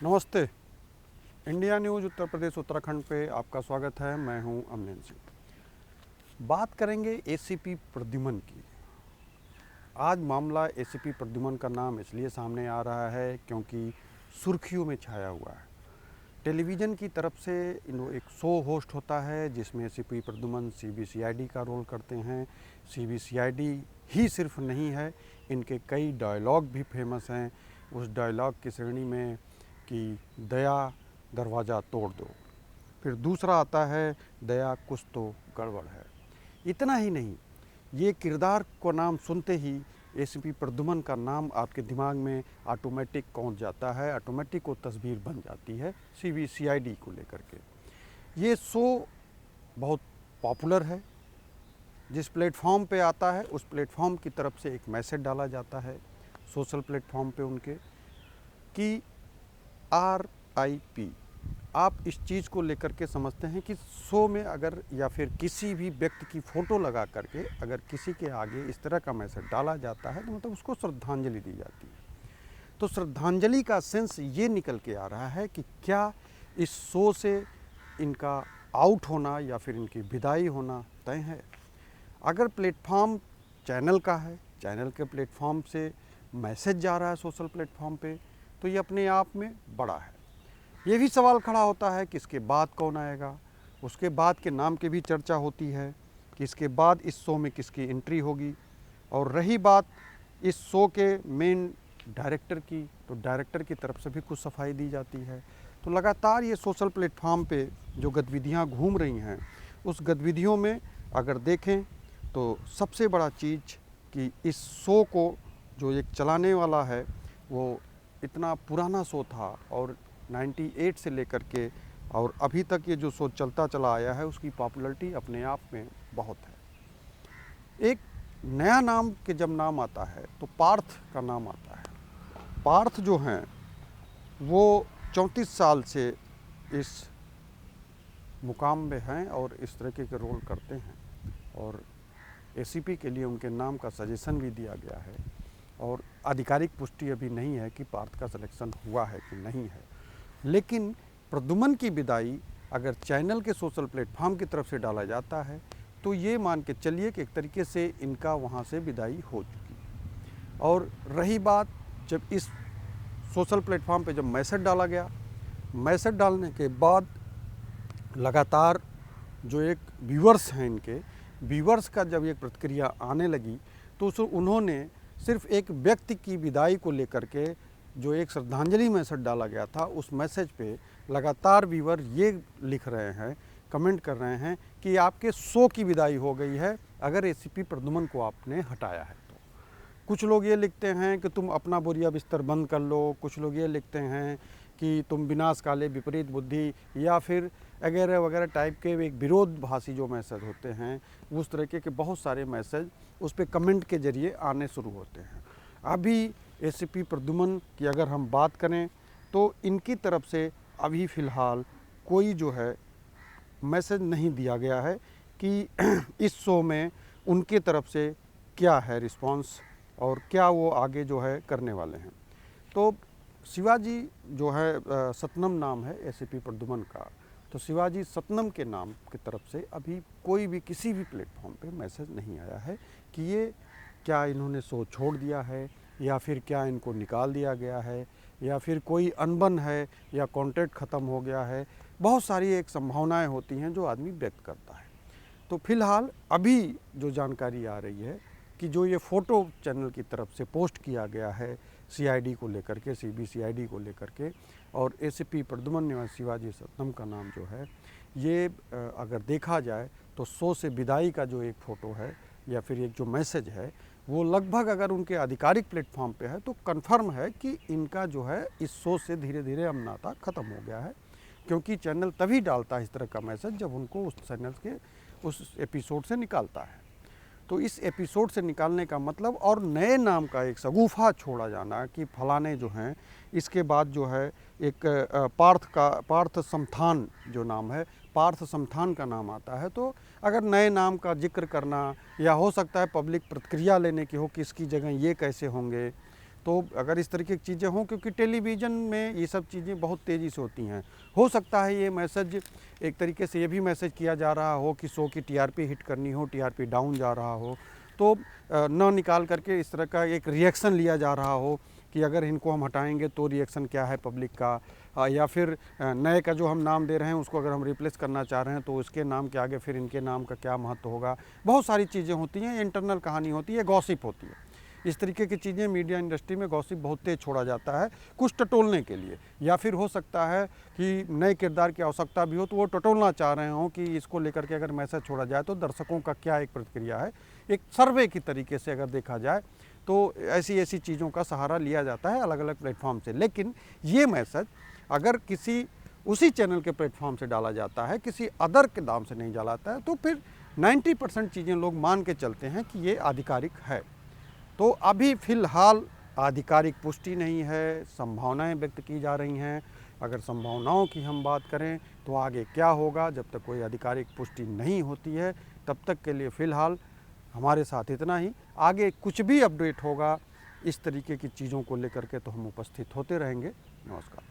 नमस्ते। India news Uttar Pradesh Uttarakhand पे आपका स्वागत है। मैं हूं अमनेन सिंह। बात करेंगे एसीपी प्रद्युमन की। आज मामला एसीपी प्रद्युमन का नाम इसलिए सामने आ रहा है क्योंकि सुर्खियों में छाया हुआ है। टेलीविज़न की तरफ से एक शो होस्ट होता है जिसमें एसीपी प्रद्युमन सीबीसीआईडी का रोल करते हैं। सीबीसीआईडी ही सिर्फ नहीं है, इनके कई डायलॉग भी फेमस हैं। उस डायलॉग की श्रेणी में कि दया दरवाज़ा तोड़ दो। फिर दूसरा आता है दया कुछ तो गड़बड़ है। इतना ही नहीं, ये किरदार को नाम सुनते ही एसीपी प्रद्युमन का नाम आपके दिमाग में ऑटोमेटिक पहुंच जाता है, ऑटोमेटिक वो तस्वीर बन जाती है सीबीसीआईडी को लेकर के। ये शो बहुत पॉपुलर है। जिस प्लेटफॉर्म पे आता है उस प्लेटफॉर्म की तरफ से एक मैसेज डाला जाता है सोशल प्लेटफॉर्म पे उनके कि RIP। आप इस चीज़ को लेकर के समझते हैं कि शो में अगर या फिर किसी भी व्यक्ति की फ़ोटो लगा करके अगर किसी के आगे इस तरह का मैसेज डाला जाता है तो मतलब उसको श्रद्धांजलि दी जाती है। तो श्रद्धांजलि का सेंस ये निकल के आ रहा है कि क्या इस शो से इनका आउट होना या फिर इनकी विदाई होना तय है। अगर प्लेटफॉर्म चैनल का है, चैनल के प्लेटफॉर्म से मैसेज जा रहा है सोशल प्लेटफॉर्म पे, तो ये अपने आप में बड़ा है। ये भी सवाल खड़ा होता है कि इसके बाद कौन आएगा। उसके बाद के नाम की भी चर्चा होती है कि इसके बाद इस शो में किसकी एंट्री होगी। और रही बात इस शो के मेन डायरेक्टर की, तो डायरेक्टर की तरफ से भी कुछ सफाई दी जाती है। तो लगातार ये सोशल प्लेटफॉर्म पे जो गतिविधियाँ घूम रही हैं, उस गतिविधियों में अगर देखें तो सबसे बड़ा चीज़ कि इस शो को जो एक चलाने वाला है वो इतना पुराना शो था और 98 से लेकर के और अभी तक ये जो शो चलता चला आया है उसकी पॉपुलैरिटी अपने आप में बहुत है। एक नया नाम के जब नाम आता है तो पार्थ का नाम आता है। पार्थ जो हैं वो 34 साल से इस मुकाम में हैं और इस तरीके के रोल करते हैं और एसीपी के लिए उनके नाम का सजेशन भी दिया गया है और आधिकारिक पुष्टि अभी नहीं है कि पार्थ का सिलेक्शन हुआ है कि नहीं है। लेकिन प्रद्युमन की विदाई अगर चैनल के सोशल प्लेटफॉर्म की तरफ से डाला जाता है तो ये मान के चलिए कि एक तरीके से इनका वहाँ से विदाई हो चुकी। और रही बात जब इस सोशल प्लेटफॉर्म पे जब मैसेज डाला गया, मैसेज डालने के बाद लगातार जो एक व्यूअर्स हैं इनके व्यूअर्स का जब एक प्रतिक्रिया आने लगी तो उन्होंने सिर्फ एक व्यक्ति की विदाई को लेकर के जो एक श्रद्धांजलि मैसेज डाला गया था उस मैसेज पे लगातार व्यूअर ये लिख रहे हैं, कमेंट कर रहे हैं कि आपके शो की विदाई हो गई है अगर एसीपी प्रद्युमन को आपने हटाया है तो। कुछ लोग ये लिखते हैं कि तुम अपना बोरिया बिस्तर बंद कर लो, कुछ लोग ये लिखते हैं कि तुम विनाश काले विपरीत बुद्धि या फिर वगैरह वगैरह टाइप के एक विरोधभाषी जो मैसेज होते हैं उस तरीके के बहुत सारे मैसेज उस पर कमेंट के ज़रिए आने शुरू होते हैं। अभी एसीपी प्रद्युमन की अगर हम बात करें तो इनकी तरफ से अभी फ़िलहाल कोई जो है मैसेज नहीं दिया गया है कि इस शो में उनके तरफ से क्या है रिस्पांस और क्या वो आगे जो है करने वाले हैं। तो शिवाजी जो है सतनम नाम है एसीपी प्रद्युमन का, तो शिवाजी सतनम के नाम की तरफ से अभी कोई भी किसी भी प्लेटफॉर्म पे मैसेज नहीं आया है कि ये क्या इन्होंने शो छोड़ दिया है या फिर क्या इनको निकाल दिया गया है या फिर कोई अनबन है या कॉन्ट्रैक्ट ख़त्म हो गया है। बहुत सारी एक संभावनाएं होती हैं जो आदमी व्यक्त करता है। तो फिलहाल अभी जो जानकारी आ रही है कि जो ये फ़ोटो चैनल की तरफ से पोस्ट किया गया है सीआईडी को लेकर के, सीबीसीआईडी को लेकर के, और एसीपी प्रद्युमन निवासी शिवाजी सतनम का नाम जो है ये अगर देखा जाए तो शो से विदाई का जो एक फ़ोटो है या फिर एक जो मैसेज है वो लगभग अगर उनके आधिकारिक प्लेटफॉर्म पे है तो कंफर्म है कि इनका जो है इस शो से धीरे धीरे अब नाता ख़त्म हो गया है। क्योंकि चैनल तभी डालता है इस तरह का मैसेज जब उनको उस चैनल के उस एपिसोड से निकालता है। तो इस एपिसोड से निकालने का मतलब और नए नाम का एक शगुफा छोड़ा जाना कि फलाने जो हैं इसके बाद जो है एक पार्थ समथान जो नाम है, पार्थ समथान का नाम आता है। तो अगर नए नाम का जिक्र करना या हो सकता है पब्लिक प्रतिक्रिया लेने की हो कि इसकी जगह ये कैसे होंगे, तो अगर इस तरीके की चीज़ें हों, क्योंकि टेलीविज़न में ये सब चीज़ें बहुत तेज़ी से होती हैं, हो सकता है ये मैसेज एक तरीके से ये भी मैसेज किया जा रहा हो कि शो की टीआरपी हिट करनी हो, टीआरपी डाउन जा रहा हो, तो न निकाल करके इस तरह का एक रिएक्शन लिया जा रहा हो कि अगर इनको हम हटाएंगे तो रिएक्शन क्या है पब्लिक का, या फिर नए का जो हम नाम दे रहे हैं उसको अगर हम रिप्लेस करना चाह रहे हैं तो उसके नाम के आगे फिर इनके नाम का क्या महत्व होगा। बहुत सारी चीज़ें होती हैं, इंटरनल कहानी होती है, गॉसिप होती है। इस तरीके की चीज़ें मीडिया इंडस्ट्री में गॉसिप बहुत तेज छोड़ा जाता है कुछ टटोलने के लिए, या फिर हो सकता है कि नए किरदार की आवश्यकता भी हो तो वो टटोलना चाह रहे हों कि इसको लेकर के अगर मैसेज छोड़ा जाए तो दर्शकों का क्या एक प्रतिक्रिया है। एक सर्वे की तरीके से अगर देखा जाए तो ऐसी ऐसी चीज़ों का सहारा लिया जाता है अलग अलग प्लेटफॉर्म से। लेकिन ये मैसेज अगर किसी उसी चैनल के प्लेटफॉर्म से डाला जाता है, किसी अदर के नाम से नहीं डाला जाता है, तो फिर 90% चीज़ें लोग मान के चलते हैं कि ये आधिकारिक है। तो अभी फ़िलहाल आधिकारिक पुष्टि नहीं है, संभावनाएं व्यक्त की जा रही हैं। अगर संभावनाओं की हम बात करें तो आगे क्या होगा, जब तक कोई आधिकारिक पुष्टि नहीं होती है तब तक के लिए फ़िलहाल हमारे साथ इतना ही। आगे कुछ भी अपडेट होगा इस तरीके की चीज़ों को लेकर के तो हम उपस्थित होते रहेंगे। नमस्कार।